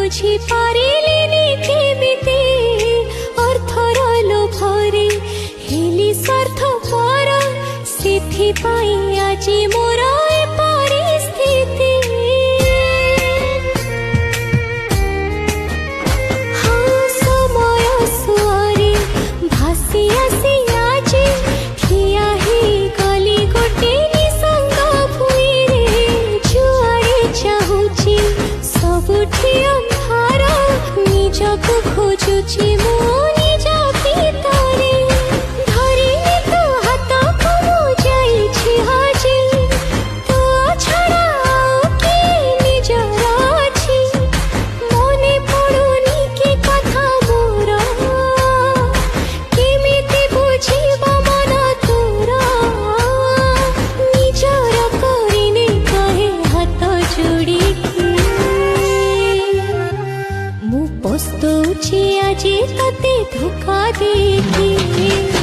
বুঝি পারিলিনি কেমিতি অর্থর লোভরে হেলি স্বার্থপর সেথিপাই আজি মোর এ পরিস্থিতি। সময় সুয়ারে ভাসি আসি আজি ঠিয়া হেই গলি গোটে নিসঙ্গ ভুইরে যুআড়ে চাহুছি ସବୁଠି ଅନ୍ଧାର ନିଜକୁ ଖୋଜୁଛି ମୁଁ ନିଜ ଭିତରେ ଧରିନି ତୋ ହାତକୁ ମୁଁ ଯାଇଛି ହଜି ତୋ ଛଡ଼ା ଆଉ କିଏ ନିଜର ଅଛି ମନେ ପଡ଼ୁନି କି କଥା ମୋର କେମିତି ବୁଝିବ ମନ ତୋର ନିଜର କରିନି କହେ ହାତ ଯୋଡ଼ିକି ମୁଁ ପସ୍ତଉଛି ଆଜି ତତେ ଧୋକା ଦେଇକି।